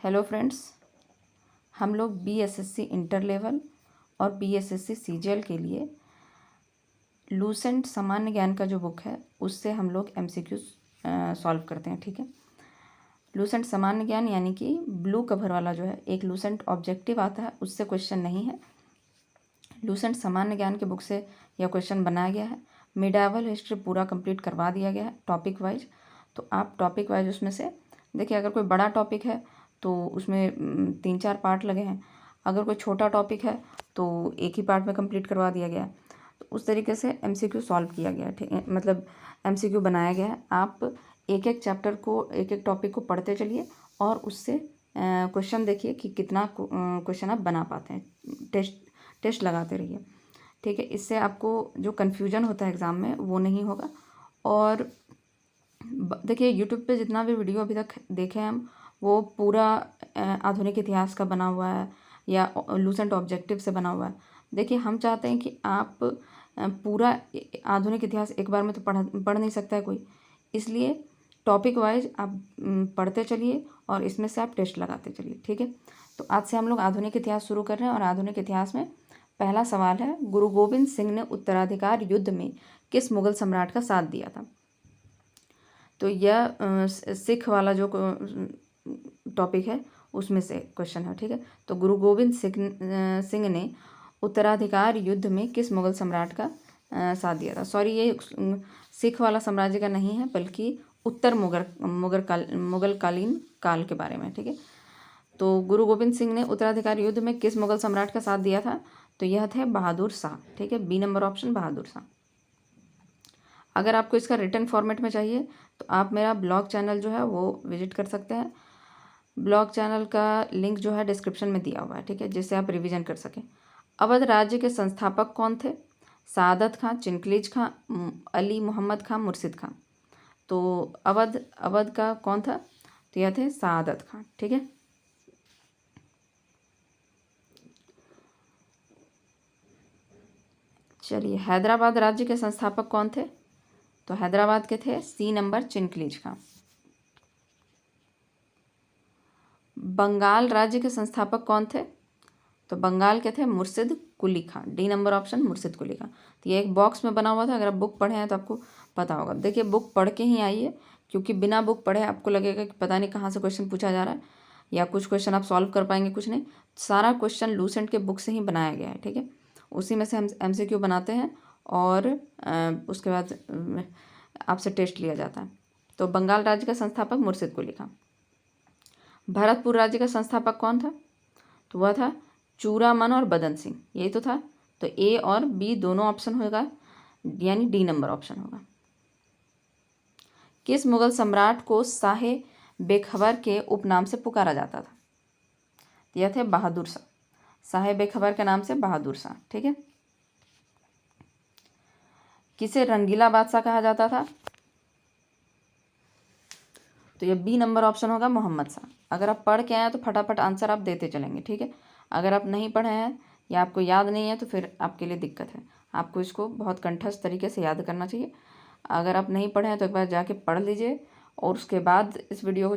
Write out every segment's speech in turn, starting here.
Hello friends, हम लोग BSSC inter level और बीएसएससी सीजीएल के लिए लूसेंट सामान्य ज्ञान का जो बुक है उससे हम लोग एमसीक्यू सॉल्व करते हैं। ठीक है, लूसेंट सामान्य ज्ञान यानी कि ब्लू कवर वाला जो है एक लूसेंट ऑब्जेक्टिव आता है, उससे क्वेश्चन नहीं है। लूसेंट सामान्य ज्ञान के बुक से यह क्वेश्चन बनाया गया है। मिडावल हिस्ट्री पूरा कंप्लीट करवा दिया गया है टॉपिक वाइज। तो आप टॉपिक वाइज उसमें से देखिए, अगर कोई बड़ा टॉपिक है तो उसमें 3-4 पार्ट लगे हैं, अगर कोई छोटा टॉपिक है तो एक ही पार्ट में कंप्लीट करवा दिया गया है। तो उस तरीके से एमसीक्यू सॉल्व किया गया है, ठीक है, मतलब एमसीक्यू बनाया गया है। आप एक एक चैप्टर को, एक एक टॉपिक को पढ़ते चलिए और उससे क्वेश्चन देखिए कि कितना क्वेश्चन आप बना पाते हैं। टेस्ट लगाते रहिए, ठीक है। इससे आपको जो कन्फ्यूजन होता है एग्ज़ाम में वो नहीं होगा। और देखिए, यूट्यूब पे जितना भी वीडियो अभी तक देखे हैं हम, वो पूरा आधुनिक इतिहास का बना हुआ है या लूसेंट ऑब्जेक्टिव से बना हुआ है। देखिए, हम चाहते हैं कि आप पूरा आधुनिक इतिहास एक बार में तो पढ़ नहीं सकता है कोई, इसलिए टॉपिक वाइज आप पढ़ते चलिए और इसमें से आप टेस्ट लगाते चलिए, ठीक है। तो आज से हम लोग आधुनिक इतिहास शुरू कर रहे हैं और आधुनिक इतिहास में पहला सवाल है, गुरु गोविंद सिंह ने उत्तराधिकार युद्ध में किस मुगल सम्राट का साथ दिया था। तो यह सिख वाला जो टॉपिक है उसमें से क्वेश्चन है, ठीक है। तो गुरु गोविंद सिंह ने उत्तराधिकार युद्ध में किस मुगल सम्राट का साथ दिया था। सॉरी, ये सिख वाला साम्राज्य का नहीं है, बल्कि उत्तर मुगलकालीन काल के बारे में, ठीक है। तो गुरु गोविंद सिंह ने उत्तराधिकार युद्ध में किस मुगल सम्राट का साथ दिया था, तो यह थे बहादुर शाह, ठीक है। B number option Bahadur Shah. अगर आपको इसका रिटन फॉर्मेट में चाहिए तो आप मेरा ब्लॉग चैनल जो है वो विजिट कर सकते हैं। ब्लॉग चैनल का लिंक जो है डिस्क्रिप्शन में दिया हुआ है, ठीक है, जिससे आप रिवीजन कर सकें। अवध राज्य के संस्थापक कौन थे? सादत खां, चिनकलीज खां, अली मोहम्मद खां, मुर्शिद खां। तो अवध का कौन था? तो यह थे सादत खां, ठीक है। चलिए, हैदराबाद राज्य के संस्थापक कौन थे? तो हैदराबाद के थे सी नंबर चिनकलीज खां। बंगाल राज्य के संस्थापक कौन थे? तो बंगाल के थे मुर्शिद कुली खां। डी नंबर ऑप्शन मुर्शिद कुली खां। तो ये एक बॉक्स में बना हुआ था, अगर आप बुक पढ़े हैं तो आपको पता होगा। देखिए, बुक पढ़ के ही आइए, क्योंकि बिना बुक पढ़े आपको लगेगा कि पता नहीं कहाँ से क्वेश्चन पूछा जा रहा है, या कुछ क्वेश्चन आप सॉल्व कर पाएंगे, कुछ नहीं। सारा क्वेश्चन लूसेंट के बुक से ही बनाया गया है, ठीक है। उसी में से हम एमसीक्यू बनाते हैं और उसके बाद आपसे टेस्ट लिया जाता है। तो बंगाल राज्य का संस्थापक मुर्शिद कुली खां। भरतपुर राज्य का संस्थापक कौन था? तो वह था चूड़ामन और बदन सिंह, यही तो था। तो ए और बी दोनों ऑप्शन होगा, यानी डी नंबर ऑप्शन होगा। किस मुगल सम्राट को शाहे बेखबर के उपनाम से पुकारा जाता था? यह थे बहादुर शाह। शाहे बेखबर के नाम से बहादुर शाह, ठीक है। किसे रंगीला बादशाह कहा जाता था? तो यह बी नंबर ऑप्शन होगा मोहम्मद शाह। अगर आप पढ़ के आए तो फटाफट आंसर आप देते चलेंगे, ठीक है। अगर आप नहीं पढ़े हैं या आपको याद नहीं है तो फिर आपके लिए दिक्कत है। आपको इसको बहुत कंठस्थ तरीके से याद करना चाहिए। अगर आप नहीं पढ़े हैं तो एक बार जाके पढ़ लीजिए और उसके बाद इस वीडियो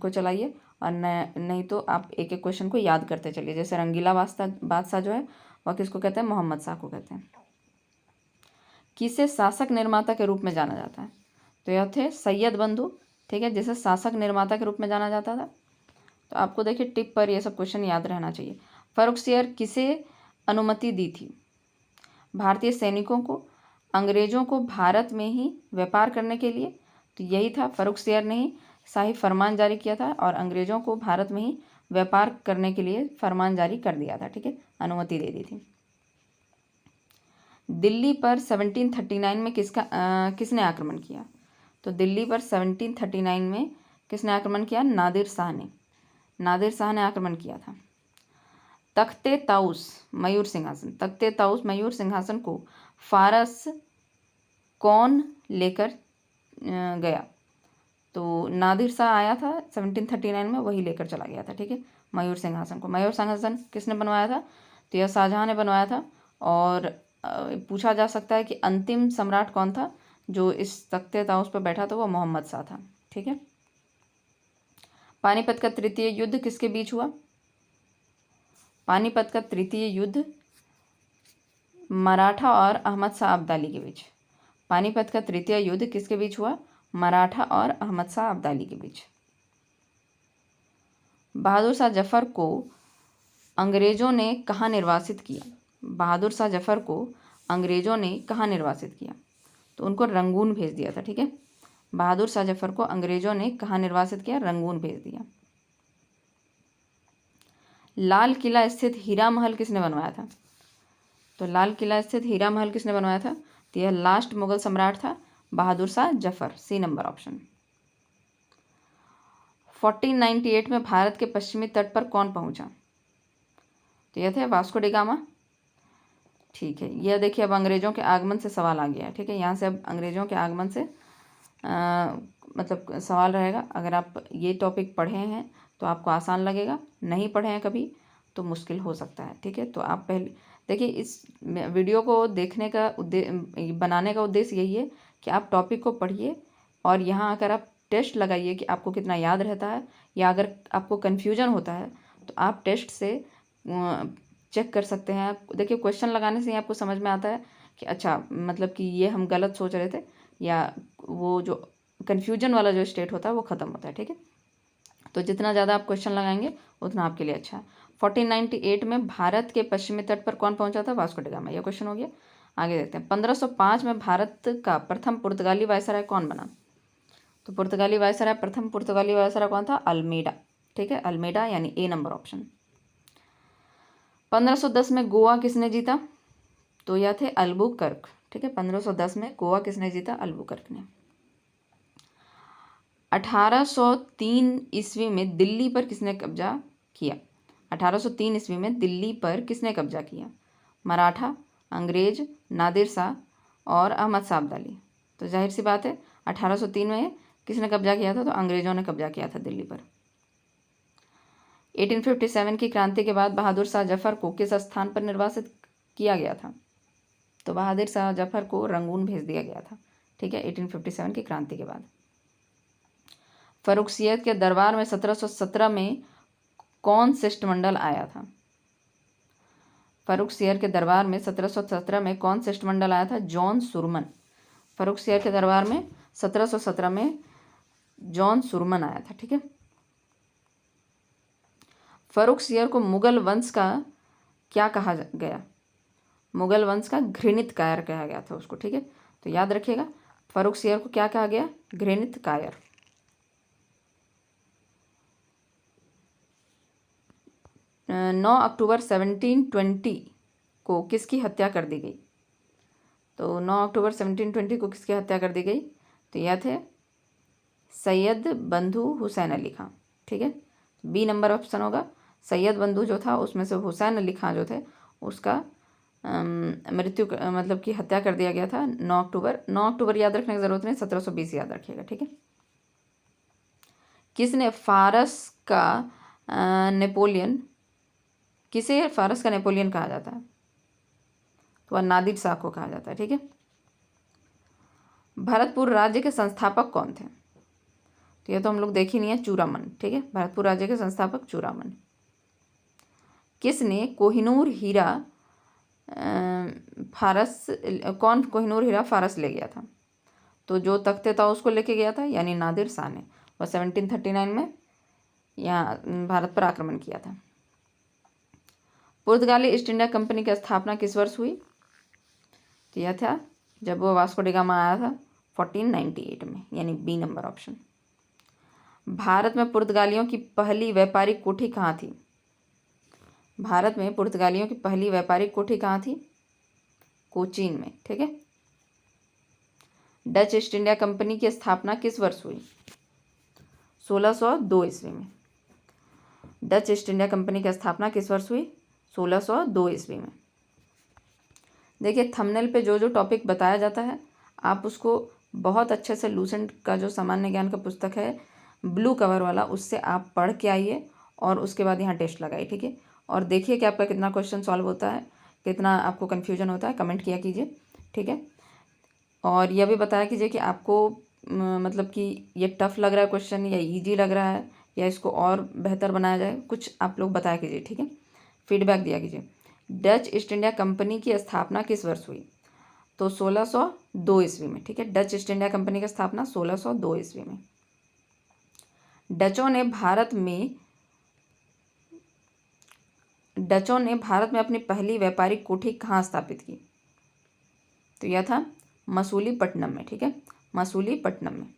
को चलाइए, और नहीं तो आप एक एक क्वेश्चन को याद करते चलिए। जैसे रंगीला बादशाह जो है वह किसको कहते हैं? मोहम्मद शाह को कहते हैं। किसे शासक निर्माता के रूप में जाना जाता है? तो यह थे सैयद बंधु, ठीक है, जिसे शासक निर्माता के रूप में जाना जाता था। तो आपको देखिए टिप पर ये सब क्वेश्चन याद रहना चाहिए। फर्रुखसियर किसे अनुमति दी थी? भारतीय सैनिकों को, अंग्रेजों को भारत में ही व्यापार करने के लिए? तो यही था, फर्रुखसियर ने ही शाही फरमान जारी किया था और अंग्रेजों को भारत में ही व्यापार करने के लिए फरमान जारी कर दिया था, ठीक है, अनुमति दे दी थी। दिल्ली पर 1739 में किसने आक्रमण किया? तो दिल्ली पर 1739 में किसने आक्रमण किया? नादिर शाह ने। नादिर शाह ने आक्रमण किया था। तख्ते ताउस मयूर सिंहासन, तख्ते ताउस मयूर सिंहासन को फारस कौन लेकर गया? तो नादिर शाह आया था 1739 में, वही लेकर चला गया था, ठीक है, मयूर सिंहासन को। मयूर सिंहासन किसने बनवाया था? तो यह शाहजहाँ ने बनवाया था। और पूछा जा सकता है कि अंतिम सम्राट कौन था जो इस तख्ते ताउस पर बैठा था? वो मोहम्मद शाह था, ठीक है। पानीपत का तृतीय युद्ध किसके बीच हुआ? पानीपत का तृतीय युद्ध मराठा और अहमद शाह अब्दाली के बीच। पानीपत का तृतीय युद्ध किसके बीच हुआ? मराठा और अहमद शाह अब्दाली के बीच। बहादुर शाह जफर को अंग्रेजों ने कहाँ निर्वासित किया? बहादुर शाह जफर को अंग्रेजों ने कहाँ निर्वासित किया? तो उनको रंगून भेज दिया था। ठीक है, बहादुर शाह जफर को अंग्रेजों ने कहाँ निर्वासित किया? रंगून भेज दिया। लाल किला स्थित हीरा महल किसने बनवाया था? तो लाल किला स्थित हीरा महल किसने बनवाया था? तो यह लास्ट मुगल सम्राट था Bahadur Shah Zafar. C number option. 1498 में भारत के पश्चिमी तट पर कौन पहुंचा? तो यह थे वास्को डी गामा। ठीक है, यह देखिए अब अंग्रेजों के आगमन से सवाल आ गया है। ठीक है, यहाँ से अब अंग्रेजों के आगमन से मतलब सवाल रहेगा। अगर आप ये टॉपिक पढ़े हैं तो आपको आसान लगेगा, नहीं पढ़े हैं कभी तो मुश्किल हो सकता है। ठीक है, तो आप पहले देखिए, इस वीडियो को देखने का बनाने का उद्देश्य यही है कि आप टॉपिक को पढ़िए और यहाँ आकर आप टेस्ट लगाइए कि आपको कितना याद रहता है, या अगर आपको कन्फ्यूजन होता है तो आप टेस्ट से चेक कर सकते हैं। देखिए, क्वेश्चन लगाने से ही आपको समझ में आता है कि अच्छा मतलब कि ये हम गलत सोच रहे थे, या वो जो कन्फ्यूजन वाला जो स्टेट होता है वो ख़त्म होता है। ठीक है, तो जितना ज़्यादा आप क्वेश्चन लगाएंगे उतना आपके लिए अच्छा है। 1498 में भारत के पश्चिमी तट पर कौन पहुंचा था? Vasco D gamma. यह क्वेश्चन हो गया। आगे देखते हैं। 1505 में भारत का प्रथम पुर्तगाली वायसराय कौन बना? तो पुर्तगाली वायसराय, प्रथम पुर्तगाली वायसराय कौन था? अल्मेडा। ठीक है, अल्मेडा, यानी ए नंबर ऑप्शन। 1510 में गोवा किसने जीता? तो यह थे अल्बुकर्क। ठीक है, 1510 में गोवा किसने जीता? अल्बुकर्क ने। 1803 ईस्वी में दिल्ली पर किसने कब्जा किया? 1803 ईस्वी में दिल्ली पर किसने कब्जा किया? मराठा, अंग्रेज, नादिर शाह और अहमद शाह अब्दाली। तो जाहिर सी बात है 1803 में किसने कब्जा किया था? तो अंग्रेजों ने कब्जा किया था दिल्ली पर। 1857 की क्रांति के बाद बहादुर शाह जफर को किस स्थान पर निर्वासित किया गया था? तो बहादुर शाह जफर को रंगून भेज दिया गया था। ठीक है, 1857 की क्रांति के बाद। फर्रुखसियत के दरबार में 1717 में कौन शिष्टमंडल आया था? फर्रुखसियर के दरबार में 1717 में कौन शिष्टमंडल आया था? John Surman. फर्रुखसियर के दरबार में 1717 में जॉन सुरमन आया था। ठीक है, फर्रुखसियर को मुगल वंश का क्या कहा गया? मुगल वंश का घृणित कायर कहा गया था उसको। ठीक है, तो याद रखिएगा, फर्रुखसियर को क्या कहा गया? घृणित कायर। 9 अक्टूबर 1720 को किसकी हत्या कर दी गई? तो 9 अक्टूबर 1720 को किसकी हत्या कर दी गई? तो यह थे सैयद बंधु हुसैन अली खां। ठीक है, बी नंबर ऑप्शन होगा। सैयद बंधु जो था उसमें से हुसैन अली खां जो थे उसका मृत्यु मतलब कि हत्या कर दिया गया था 9 अक्टूबर। 9 अक्टूबर याद रखने की ज़रूरत नहीं, 1720 याद रखिएगा। ठीक है, किसने फारस का नेपोलियन, किसे फारस का नेपोलियन कहा जाता है? तो नादिर शाह को कहा जाता है। ठीक है, भरतपुर राज्य के संस्थापक कौन थे? तो ये तो हम लोग देख ही नहीं है, चूड़ामन। ठीक है, भरतपुर राज्य के संस्थापक चूड़ामन। किसने कोहिनूर हीरा फारस, कौन कोहिनूर हीरा फारस ले गया था? तो जो तख्ते था उसको लेके गया था, यानी नादिर शाह ने। वह 1739 में यहाँ भारत पर आक्रमण किया था। पुर्तगाली ईस्ट इंडिया कंपनी की स्थापना किस वर्ष हुई? तो यह था जब वो वास्को डी गामा आया था 1498 में, यानी बी नंबर ऑप्शन। भारत में पुर्तगालियों की पहली व्यापारिक कोठी कहाँ थी? भारत में पुर्तगालियों की पहली व्यापारिक कोठी कहाँ थी? कोचीन में। ठीक है, डच ईस्ट इंडिया कंपनी की स्थापना किस वर्ष हुई? 1602 ईस्वी में। डच ईस्ट इंडिया कंपनी की स्थापना किस वर्ष हुई? 1602 ईस्वी में। देखिए, थंबनेल पे जो जो टॉपिक बताया जाता है आप उसको बहुत अच्छे से, लूसेंट का जो सामान्य ज्ञान का पुस्तक है ब्लू कवर वाला, उससे आप पढ़ के आइए और उसके बाद यहाँ टेस्ट लगाइए। ठीक है, और देखिए कि आपका कितना क्वेश्चन सॉल्व होता है, कितना आपको कन्फ्यूजन होता है, कमेंट किया कीजिए। ठीक है, और यह भी बताया कीजिए कि आपको मतलब कि ये टफ़ लग रहा है क्वेश्चन या ईजी लग रहा है या इसको और बेहतर बनाया जाए, कुछ आप लोग बताया कीजिए, ठीक है, फीडबैक दिया कीजिए। डच ईस्ट इंडिया कंपनी की स्थापना किस वर्ष हुई? तो 1602 ईस्वी में, ठीक है। डच ईस्ट इंडिया कंपनी की स्थापना 1602 ईस्वी में। डचों ने भारत में अपनी पहली व्यापारिक कोठी कहाँ स्थापित की? तो यह था मसूलीपट्टनम में, ठीक है, मसूलीपट्टनम में।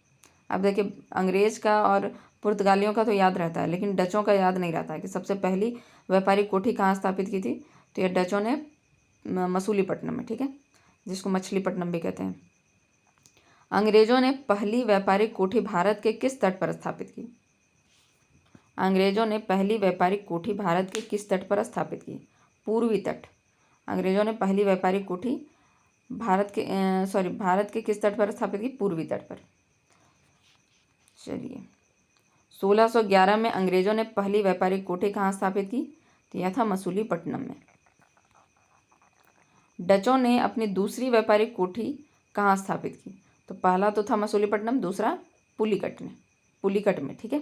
अब देखिए, अंग्रेज का और पुर्तगालियों का तो याद रहता है, लेकिन डचों का याद नहीं रहता है कि सबसे पहली व्यापारिक कोठी कहाँ स्थापित की थी। तो यह डचों ने मसूलीपट्टनम में, ठीक है, जिसको मछलीपट्टनम भी कहते हैं। अंग्रेजों ने पहली व्यापारिक कोठी भारत के किस तट पर स्थापित की? अंग्रेजों ने पहली व्यापारिक कोठी भारत के किस तट पर स्थापित की? पूर्वी तट। अंग्रेजों ने पहली व्यापारिक कोठी भारत के किस तट पर स्थापित की? पूर्वी तट पर। चलिए, 1611 में अंग्रेजों ने पहली व्यापारिक कोठी कहाँ स्थापित की? तो यह था मसूलीपट्टनम में। डचों ने अपनी दूसरी व्यापारिक कोठी कहाँ स्थापित की? तो पहला तो था मसूलीपट्टनम, दूसरा पुलिकट में, ठीक है।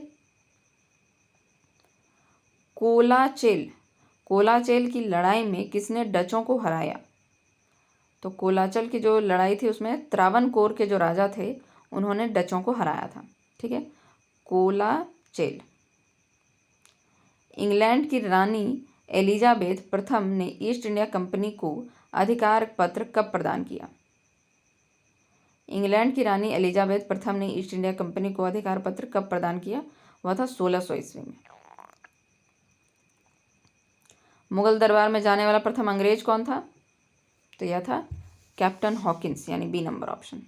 कोलाचेल की लड़ाई में किसने डचों को हराया? तो कोलाचल की जो लड़ाई थी उसमें त्रावणकोर के जो राजा थे उन्होंने डचों को हराया था, ठीक है। कोलाचेल। इंग्लैंड की रानी एलिजाबेथ प्रथम ने ईस्ट इंडिया कंपनी को अधिकार पत्र कब प्रदान किया? इंग्लैंड की रानी एलिजाबेथ प्रथम ने ईस्ट इंडिया कंपनी को अधिकार पत्र कब प्रदान किया? वह था 1600 ईस्वी में। मुगल दरबार में जाने वाला प्रथम अंग्रेज कौन था? तो यह था कैप्टन हॉकिंस, यानी बी नंबर ऑप्शन।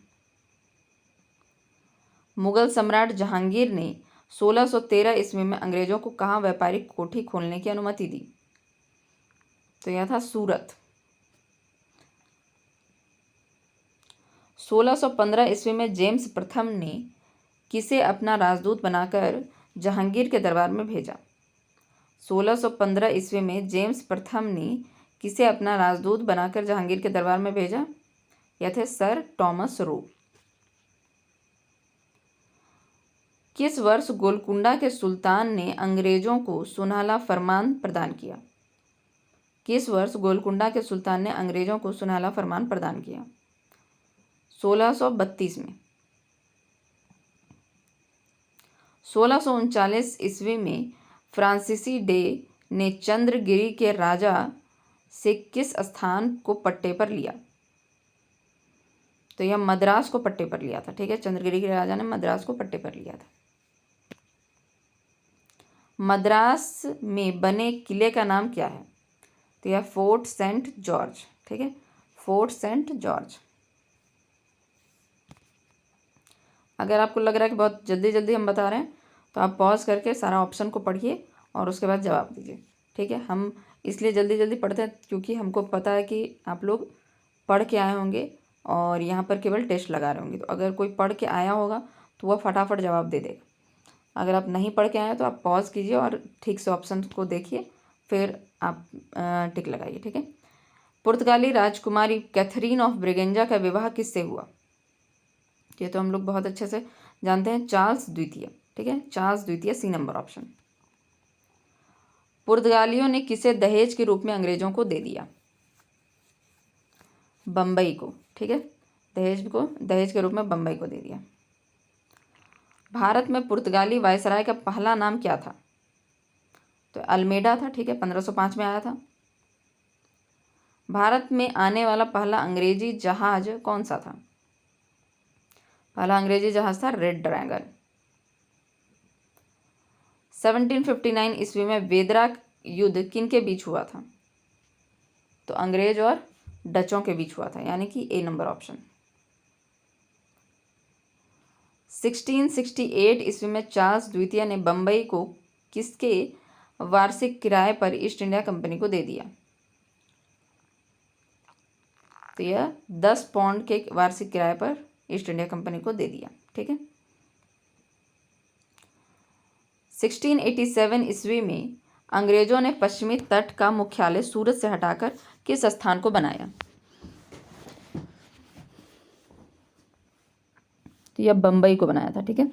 मुगल सम्राट जहांगीर ने 1613 ईस्वी में अंग्रेजों को कहाँ व्यापारिक कोठी खोलने की अनुमति दी? तो यह था सूरत। 1615 ईस्वी में जेम्स प्रथम ने किसे अपना राजदूत बनाकर जहांगीर के दरबार में भेजा? 1615 ईस्वी में जेम्स प्रथम ने किसे अपना राजदूत बनाकर जहांगीर के दरबार में भेजा? यह थे सर टॉमस रो। किस वर्ष गोलकुंडा के सुल्तान ने अंग्रेजों को सुनहला फरमान प्रदान किया? किस वर्ष गोलकुंडा के सुल्तान ने अंग्रेजों को सुनहला फरमान प्रदान किया? 1632 में। 1639 ईस्वी में फ्रांसीसी डे ने चंद्रगिरी के राजा से किस स्थान को पट्टे पर लिया? तो यह मद्रास को पट्टे पर लिया था, ठीक है। चंद्रगिरी के राजा ने मद्रास को पट्टे पर लिया था। मद्रास में बने किले का नाम क्या है? तो यह फोर्ट सेंट जॉर्ज, ठीक है, फोर्ट सेंट जॉर्ज। अगर आपको लग रहा है कि बहुत जल्दी जल्दी हम बता रहे हैं तो आप पॉज करके सारा ऑप्शन को पढ़िए और उसके बाद जवाब दीजिए, ठीक है। हम इसलिए जल्दी जल्दी पढ़ते हैं क्योंकि हमको पता है कि आप लोग पढ़ के आए होंगे और यहाँ पर केवल टेस्ट लगा रहे होंगे। तो अगर कोई पढ़ के आया होगा तो वह फटाफट जवाब दे देगा। अगर आप नहीं पढ़ के आए तो आप पॉज कीजिए और ठीक से ऑप्शन को देखिए, फिर आप टिक लगाइए, ठीक है। पुर्तगाली राजकुमारी कैथरीन ऑफ ब्रिगेंजा का विवाह किससे हुआ? ये तो हम लोग बहुत अच्छे से जानते हैं, चार्ल्स द्वितीय, ठीक है, चार्ल्स द्वितीय, सी नंबर ऑप्शन। पुर्तगालियों ने किसे दहेज के रूप में अंग्रेजों को दे दिया? बम्बई को, ठीक है, दहेज के रूप में बम्बई को दे दिया। भारत में पुर्तगाली वायसराय का पहला नाम क्या था? तो अल्मेडा था, ठीक है, 1505 में आया था। भारत में आने वाला पहला अंग्रेजी जहाज कौन सा था? पहला अंग्रेजी जहाज था रेड ड्रैगन। 1759 ईस्वी में वेदरा युद्ध किन के बीच हुआ था? तो अंग्रेज और डचों के बीच हुआ था, यानी कि ए नंबर ऑप्शन। 1668 ईस्वी में चार्ल्स द्वितीय ने बम्बई को किसके वार्षिक किराए पर ईस्ट इंडिया कंपनी को दे दिया? तो यह 10 पाउंड के वार्षिक किराए पर ईस्ट इंडिया कंपनी को दे दिया, ठीक है। 1687 ईस्वी में अंग्रेजों ने पश्चिमी तट का मुख्यालय सूरत से हटाकर किस स्थान को बनाया? तो यह बम्बई को बनाया था, ठीक है।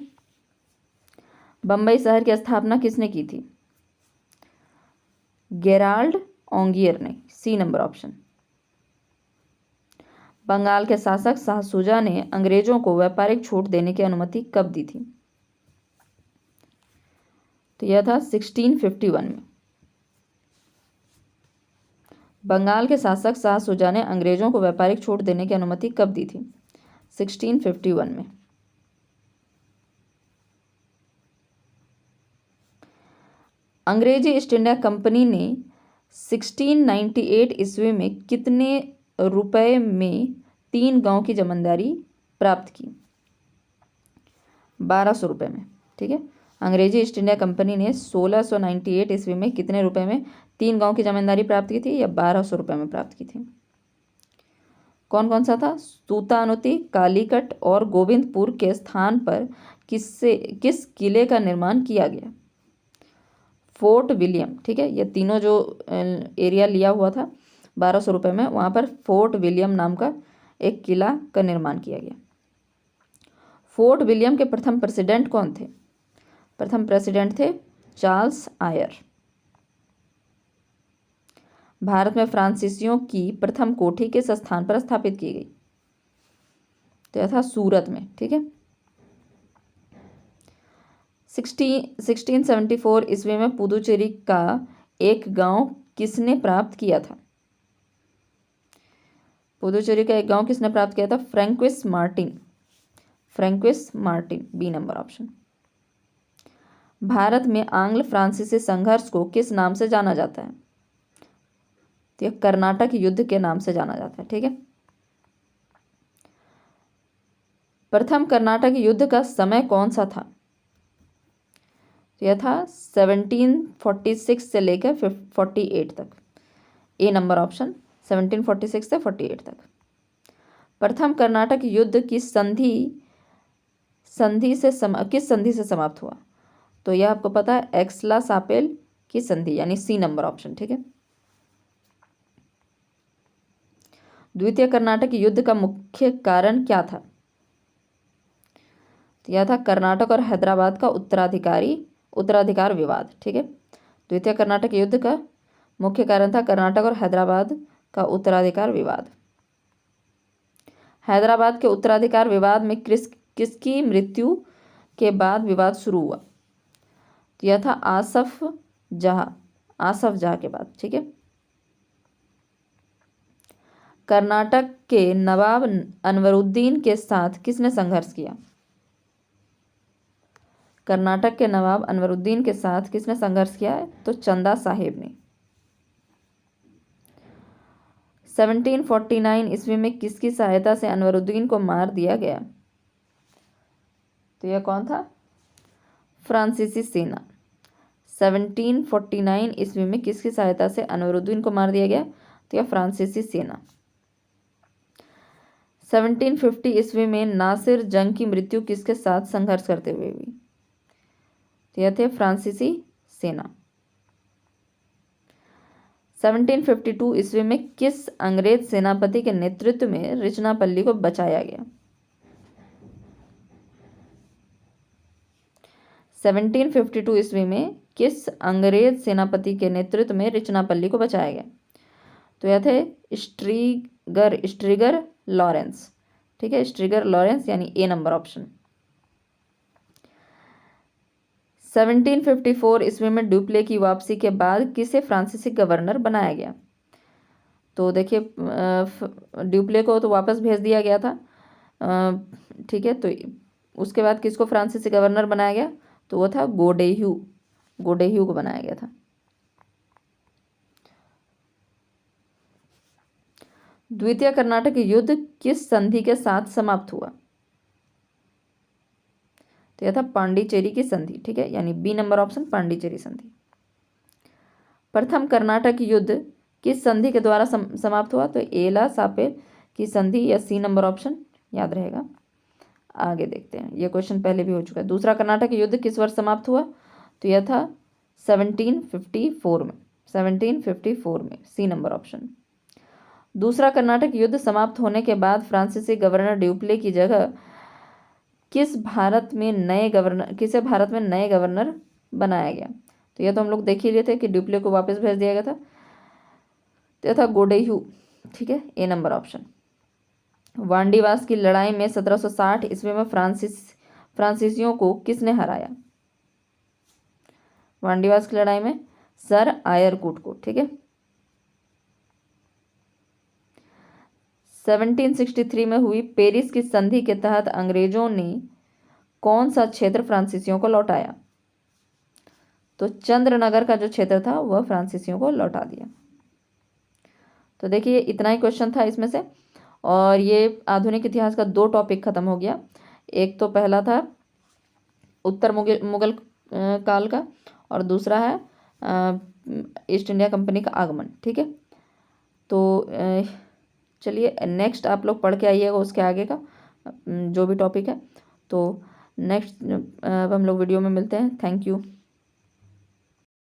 बम्बई शहर की स्थापना किसने की थी? गेराल्ड ओंगियर ने, सी नंबर ऑप्शन। बंगाल के शासक शाह शुजा ने अंग्रेजों को व्यापारिक छूट देने की अनुमति कब दी थी? तो यह था 1651 में। बंगाल के शासक शाह शुजा ने अंग्रेजों को व्यापारिक छूट देने की अनुमति कब दी थी? 1651 में। अंग्रेजी ईस्ट इंडिया कंपनी ने 1698 ईस्वी में कितने रुपए में 3 गांव की जमींदारी प्राप्त की? 1200 रुपये में। ठीक है, अंग्रेजी ईस्ट इंडिया कंपनी ने 1698 ईस्वी में कितने रुपए में 3 गांव की जमींदारी प्राप्त की थी, या 1200 रुपये में प्राप्त की थी? कौन कौन सा था? सूतानुती, कालीकट और गोविंदपुर के स्थान पर किस किले का निर्माण किया गया? Fort William. ठीक है, ये तीनों जो एरिया लिया हुआ था 1200 रुपये में, वहाँ पर फोर्ट विलियम नाम का एक किला का निर्माण किया गया। फोर्ट विलियम के प्रथम प्रेसिडेंट कौन थे? प्रथम प्रेसिडेंट थे चार्ल्स आयर। भारत में फ्रांसीसियों की प्रथम कोठी किस स्थान पर स्थापित की गई? तो यह था सूरत में। ठीक है, 1674 ईस्वी में पुदुचेरी का एक गांव किसने प्राप्त किया था? पुदुचेरी का एक गांव किसने प्राप्त किया था? Francois Martin. Francois Martin, B number option. Bharat में आंग्ल फ्रांसीसी संघर्ष को किस नाम से जाना जाता है? तो यह कर्नाटक युद्ध के नाम से जाना जाता है। ठीक है, प्रथम कर्नाटक युद्ध का समय कौन सा था? तो यह था 1746 से लेकर 48 तक, ए नंबर ऑप्शन, 1746 से 48 तक। प्रथम कर्नाटक युद्ध किस संधि से समाप्त हुआ? तो यह आपको पता है, एक्सला सापेल की संधि, यानी सी नंबर ऑप्शन। ठीक है, द्वितीय कर्नाटक युद्ध का मुख्य कारण क्या था? तो यह था कर्नाटक और हैदराबाद का उत्तराधिकार विवाद। ठीक है, द्वितीय कर्नाटक युद्ध का मुख्य कारण था कर्नाटक और हैदराबाद का उत्तराधिकार विवाद। हैदराबाद के उत्तराधिकार विवाद में किसकी मृत्यु के बाद विवाद शुरू हुआ? तो यह था आसफ जहाँ के बाद। ठीक है, कर्नाटक के नवाब अनवरुद्दीन के साथ किसने संघर्ष किया? कर्नाटक के नवाब अनवरुद्दीन के साथ किसने संघर्ष किया है? तो चंदा साहेब ने। 1749 ईस्वी में किसकी सहायता से अनवरुद्दीन को मार दिया गया? तो यह कौन था? फ्रांसीसी सेना। 1749 ईस्वी में किसकी सहायता से अनवरुद्दीन को मार दिया गया? तो यह फ्रांसीसी सेना। 1750 ईस्वी में नासिर जंग की मृत्यु किसके साथ संघर्ष करते हुए हुई? तो यह थे फ्रांसीसी सेना। 1752 ईस्वी में किस अंग्रेज सेनापति के नेतृत्व में रिचनापल्ली को बचाया गया? 1752 ईस्वी में किस अंग्रेज सेनापति के नेतृत्व में रिचनापल्ली को बचाया गया? तो यह थे स्ट्रिगर लॉरेंस। ठीक है, स्ट्रिगर लॉरेंस, यानी ए नंबर ऑप्शन। 1754 ईस्वी में ड्यूप्ले की वापसी के बाद किसे फ्रांसीसी गवर्नर बनाया गया? तो देखिए, ड्यूप्ले को तो वापस भेज दिया गया था। ठीक है, तो उसके बाद किसको फ्रांसीसी गवर्नर बनाया गया? तो वो था गोडेह्यू को बनाया गया था। द्वितीय कर्नाटक युद्ध किस संधि के साथ समाप्त हुआ? तो यह था पांडिचेरी की संधि। ठीक है, यानी बी नंबर ऑप्शन, पांडिचेरी संधि। प्रथम कर्नाटक युद्ध किस संधि के द्वारा समाप्त हुआ? तो एला सापेल की संधि, या सी नंबर ऑप्शन याद रहेगा। आगे देखते हैं, यह क्वेश्चन पहले भी हो चुका है। दूसरा कर्नाटक युद्ध किस वर्ष समाप्त हुआ? तो यह था 1754 में। 1754 में, सी नंबर ऑप्शन। दूसरा कर्नाटक युद्ध समाप्त होने के बाद फ्रांसीसी गवर्नर ड्यूप्ले की जगह किसे भारत में नए गवर्नर बनाया गया? तो यह तो हम लोग देख ही रहे थे कि ड्यूप्ले को वापस भेज दिया गया था, तो यह था गोडेयू। ठीक है, ए नंबर ऑप्शन। वांडीवास की लड़ाई में 1760 ईस्वी में फ्रांसीसियों को किसने हराया? वांडीवास की लड़ाई में सर आयरकूट को। ठीक है। 1763 में हुई पेरिस की संधि के तहत अंग्रेजों ने कौन सा क्षेत्र फ्रांसीसियों को लौटाया? तो चंद्रनगर का जो क्षेत्र था वह फ्रांसीसियों को लौटा दिया। तो देखिए इतना ही क्वेश्चन था इसमें से, और ये आधुनिक इतिहास का 2 टॉपिक खत्म हो गया। एक तो पहला था उत्तर मुगल काल का, और दूसरा है ईस्ट इंडिया कंपनी का आगमन। ठीक है, तो चलिए नेक्स्ट आप लोग पढ़ के आइएगा उसके आगे का जो भी टॉपिक है। तो नेक्स्ट अब हम लोग वीडियो में मिलते हैं। Thank you.